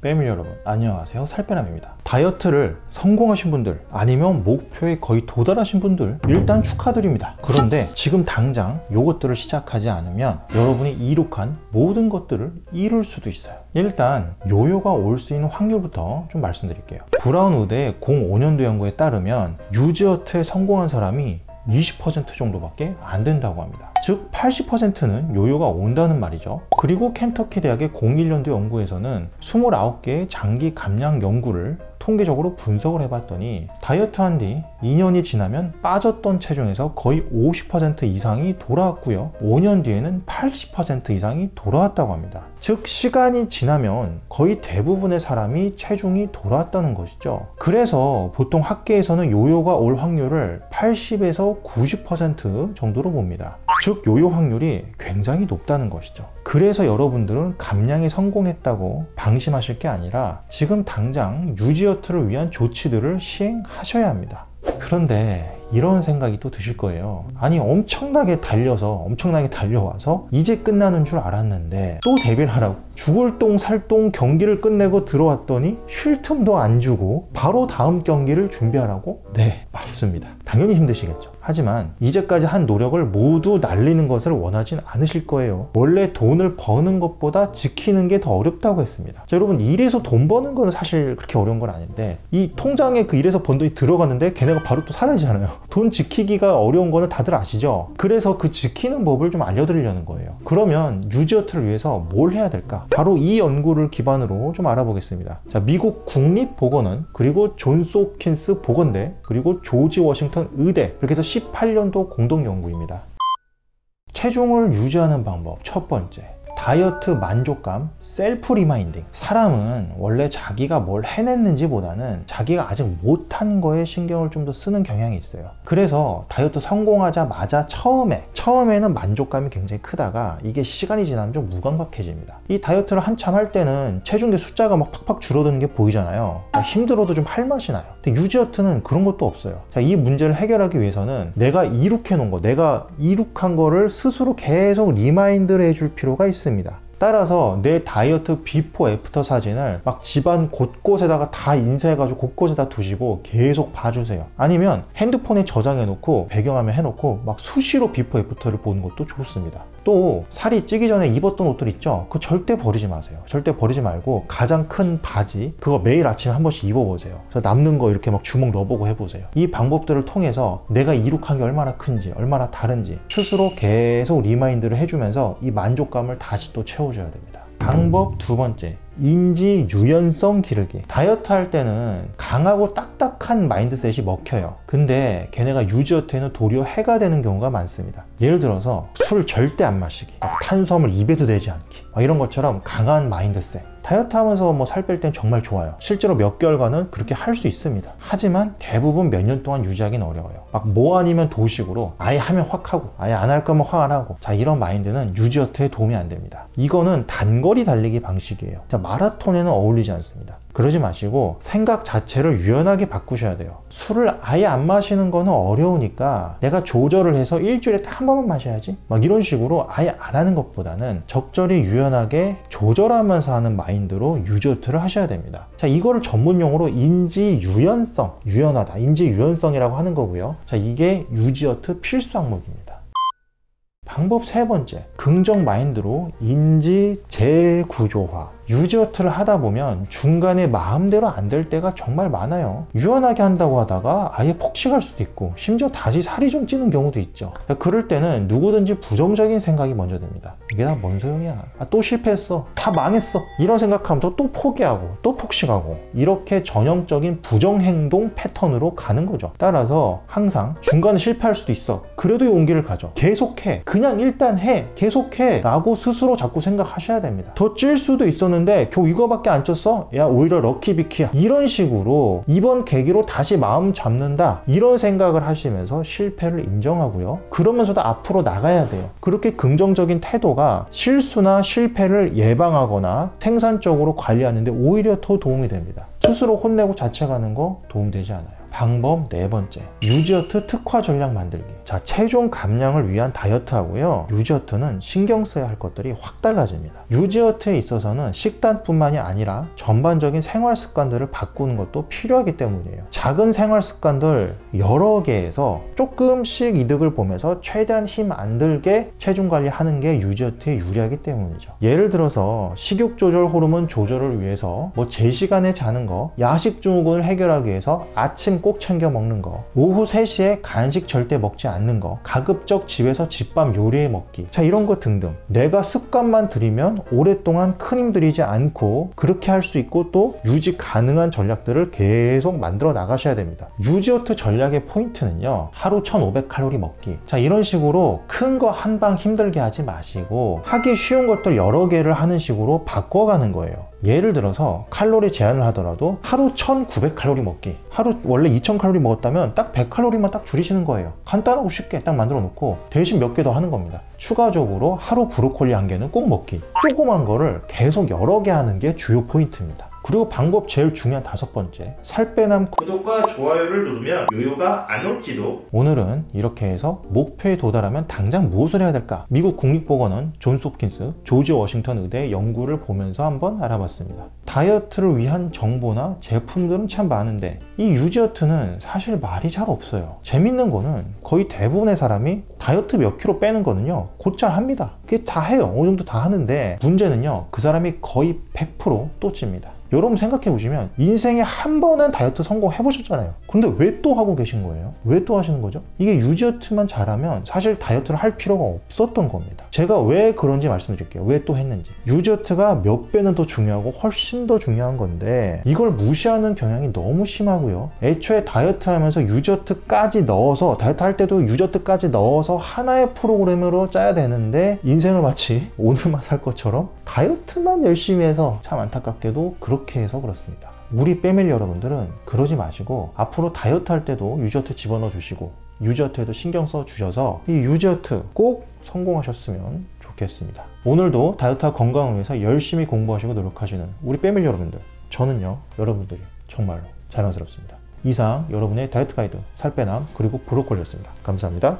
빼밀 여러분 안녕하세요, 살빼남입니다. 다이어트를 성공하신 분들 아니면 목표에 거의 도달하신 분들 일단 축하드립니다. 그런데 지금 당장 요것들을 시작하지 않으면 여러분이 이룩한 모든 것들을 이룰 수도 있어요. 일단 요요가 올 수 있는 확률부터 좀 말씀드릴게요. 브라운 우드의 05년도 연구에 따르면 유지어트에 성공한 사람이 20% 정도밖에 안 된다고 합니다. 즉 80%는 요요가 온다는 말이죠. 그리고 켄터키 대학의 01년도 연구에서는 29개의 장기 감량 연구를 통계적으로 분석을 해봤더니 다이어트 한 뒤 2년이 지나면 빠졌던 체중에서 거의 50% 이상이 돌아왔고요, 5년 뒤에는 80% 이상이 돌아왔다고 합니다. 즉 시간이 지나면 거의 대부분의 사람이 체중이 돌아왔다는 것이죠. 그래서 보통 학계에서는 요요가 올 확률을 80에서 90% 정도로 봅니다. 즉 요요 확률이 굉장히 높다는 것이죠. 그래서 여러분들은 감량에 성공했다고 방심하실 게 아니라 지금 당장 유지어트를 위한 조치들을 시행하셔야 합니다. 그런데 이런 생각이 또 드실 거예요. 아니 엄청나게 달려와서 이제 끝나는 줄 알았는데 또 데뷔를 하라고 죽을 똥 살똥 경기를 끝내고 들어왔더니 쉴 틈도 안 주고 바로 다음 경기를 준비하라고? 네, 맞습니다. 당연히 힘드시겠죠. 하지만 이제까지 한 노력을 모두 날리는 것을 원하진 않으실 거예요. 원래 돈을 버는 것보다 지키는 게 더 어렵다고 했습니다. 자, 여러분 일에서 돈 버는 거는 사실 그렇게 어려운 건 아닌데 이 통장에 그 일에서 번 돈이 들어갔는데 걔네가 바로 또 사라지잖아요. 돈 지키기가 어려운 거는 다들 아시죠? 그래서 그 지키는 법을 좀 알려드리려는 거예요. 그러면 유지어트를 위해서 뭘 해야 될까? 바로 이 연구를 기반으로 좀 알아보겠습니다. 자, 미국 국립보건원, 그리고 존스 홉킨스 보건대, 그리고 조지 워싱턴 의대, 이렇게 해서 18년도 공동 연구입니다. 체중을 유지하는 방법 첫 번째, 다이어트 만족감, 셀프 리마인딩. 사람은 원래 자기가 뭘 해냈는지 보다는 자기가 아직 못한 거에 신경을 좀 더 쓰는 경향이 있어요. 그래서 다이어트 성공하자마자 처음에는 만족감이 굉장히 크다가 이게 시간이 지나면 좀 무감각해집니다. 이 다이어트를 한참 할 때는 체중계 숫자가 막 팍팍 줄어드는 게 보이잖아요. 힘들어도 좀 할 맛이 나요. 근데 유지어트는 그런 것도 없어요. 자, 이 문제를 해결하기 위해서는 내가 이룩해 놓은 거, 내가 이룩한 거를 스스로 계속 리마인드를 해줄 필요가 있습니다. 따라서 내 다이어트 비포 애프터 사진을 막 집안 곳곳에다가 다 인쇄해가지고 곳곳에다 두시고 계속 봐주세요. 아니면 핸드폰에 저장해 놓고 배경화면 해놓고 막 수시로 비포 애프터를 보는 것도 좋습니다. 또 살이 찌기 전에 입었던 옷들 있죠? 그거 절대 버리지 마세요. 절대 버리지 말고 가장 큰 바지 그거 매일 아침에 한 번씩 입어보세요. 그래서 남는 거 이렇게 막 주먹 넣어보고 해보세요. 이 방법들을 통해서 내가 이룩한 게 얼마나 큰지, 얼마나 다른지 스스로 계속 리마인드를 해주면서 이 만족감을 다시 또 채워줘야 됩니다. 방법 두 번째, 인지 유연성 기르기. 다이어트 할 때는 강하고 딱딱한 마인드셋이 먹혀요. 근데 걔네가 유지어트에는 도리어 해가 되는 경우가 많습니다. 예를 들어서 술 절대 안 마시기, 탄수화물 입에도 대지 않기, 이런 것처럼 강한 마인드셋. 다이어트 하면서 뭐 살 뺄 땐 정말 좋아요. 실제로 몇 개월간은 그렇게 할 수 있습니다. 하지만 대부분 몇 년 동안 유지하기는 어려워요. 막 뭐 아니면 도식으로 아예 하면 확 하고 아예 안 할 거면 확 안 하고, 자, 이런 마인드는 유지어트에 도움이 안 됩니다. 이거는 단거리 달리기 방식이에요. 자, 마라톤에는 어울리지 않습니다. 그러지 마시고 생각 자체를 유연하게 바꾸셔야 돼요. 술을 아예 안 마시는 거는 어려우니까 내가 조절을 해서 일주일에 딱 한 번만 마셔야지, 막 이런 식으로 아예 안 하는 것보다는 적절히 유연하게 조절하면서 하는 마인드로 유지어트를 하셔야 됩니다. 자, 이거를 전문용어로 인지 유연성, 유연하다, 인지 유연성이라고 하는 거고요. 자, 이게 유지어트 필수 항목입니다. 방법 세 번째, 긍정 마인드로 인지 재구조화. 유지어트를 하다 보면 중간에 마음대로 안 될 때가 정말 많아요. 유연하게 한다고 하다가 아예 폭식할 수도 있고 심지어 다시 살이 좀 찌는 경우도 있죠. 그럴 때는 누구든지 부정적인 생각이 먼저 듭니다. 이게 다 뭔 소용이야, 또 실패했어, 다 망했어, 이런 생각하면서 또 포기하고 또 폭식하고, 이렇게 전형적인 부정행동 패턴으로 가는 거죠. 따라서 항상 중간에 실패할 수도 있어, 그래도 용기를 가져, 계속해, 그냥 일단 해, 계속해 라고 스스로 자꾸 생각하셔야 됩니다. 더 찔 수도 있었는데 겨우 이거밖에 안 쪘어? 야, 오히려 럭키비키야, 이런 식으로 이번 계기로 다시 마음 잡는다, 이런 생각을 하시면서 실패를 인정하고요, 그러면서도 앞으로 나가야 돼요. 그렇게 긍정적인 태도가 실수나 실패를 예방하거나 생산적으로 관리하는데 오히려 더 도움이 됩니다. 스스로 혼내고 자책하는 거 도움되지 않아요. 방법 네 번째, 유지어트 특화 전략 만들기. 자, 체중 감량을 위한 다이어트하고요, 유지어트는 신경 써야 할 것들이 확 달라집니다. 유지어트에 있어서는 식단뿐만이 아니라 전반적인 생활 습관들을 바꾸는 것도 필요하기 때문이에요. 작은 생활 습관들 여러 개에서 조금씩 이득을 보면서 최대한 힘 안 들게 체중 관리하는 게 유지어트에 유리하기 때문이죠. 예를 들어서 식욕 조절, 호르몬 조절을 위해서 제 시간에 자는 거, 야식 증후군을 해결하기 위해서 아침 꼭 챙겨 먹는 거, 오후 3시에 간식 절대 먹지 않는 거, 가급적 집에서 집밥 요리해 먹기, 자, 이런 거 등등. 내가 습관만 들이면 오랫동안 큰 힘 들이지 않고 그렇게 할 수 있고 또 유지 가능한 전략들을 계속 만들어 나가셔야 됩니다. 유지어트 전략의 포인트는요, 하루 1500칼로리 먹기. 자, 이런 식으로 큰 거 한 방 힘들게 하지 마시고 하기 쉬운 것들 여러 개를 하는 식으로 바꿔가는 거예요. 예를 들어서 칼로리 제한을 하더라도 하루 1900칼로리 먹기. 하루 원래 2000칼로리 먹었다면 딱 100칼로리만 딱 줄이시는 거예요. 간단하고 쉽게 딱 만들어 놓고 대신 몇 개 더 하는 겁니다. 추가적으로 하루 브로콜리 1개는 꼭 먹기. 조그만 거를 계속 여러 개 하는 게 주요 포인트입니다. 그리고 방법 제일 중요한 5번째, 살 빼남 구독과 좋아요를 누르면 요요가 안 올지도. 오늘은 이렇게 해서 목표에 도달하면 당장 무엇을 해야 될까? 미국 국립보건원 존스 홉킨스 조지 워싱턴 의대 연구를 보면서 한번 알아봤습니다. 다이어트를 위한 정보나 제품들은 참 많은데 이 유지어트는 사실 말이 잘 없어요. 재밌는 거는 거의 대부분의 사람이 다이어트 몇 킬로 빼는 거는요, 곧잘 합니다. 그게 다 해요. 어느 정도 다 하는데 문제는요, 그 사람이 거의 100% 또 찝니다. 여러분 생각해 보시면 인생에 한 번은 다이어트 성공해 보셨잖아요. 근데 왜 또 하고 계신 거예요? 왜 또 하시는 거죠? 이게 유지어트만 잘하면 사실 다이어트를 할 필요가 없었던 겁니다. 제가 왜 그런지 말씀드릴게요. 왜 또 했는지. 유지어트가 몇 배는 더 중요하고 훨씬 더 중요한 건데 이걸 무시하는 경향이 너무 심하고요. 애초에 다이어트 하면서 유지어트까지 넣어서, 다이어트 할 때도 유지어트까지 넣어서 하나의 프로그램으로 짜야 되는데 인생을 마치 오늘만 살 것처럼 다이어트만 열심히 해서 참 안타깝게도 그렇게 해서 그렇습니다. 우리 패밀리 여러분들은 그러지 마시고 앞으로 다이어트 할 때도 유지어트 집어넣어 주시고 유지어트에도 신경 써 주셔서 이 유지어트 꼭 성공하셨으면 좋겠습니다. 오늘도 다이어트와 건강을 위해서 열심히 공부하시고 노력하시는 우리 패밀리 여러분들, 저는요, 여러분들이 정말로 자랑스럽습니다. 이상 여러분의 다이어트 가이드 살빼남 그리고 브로콜리였습니다. 감사합니다.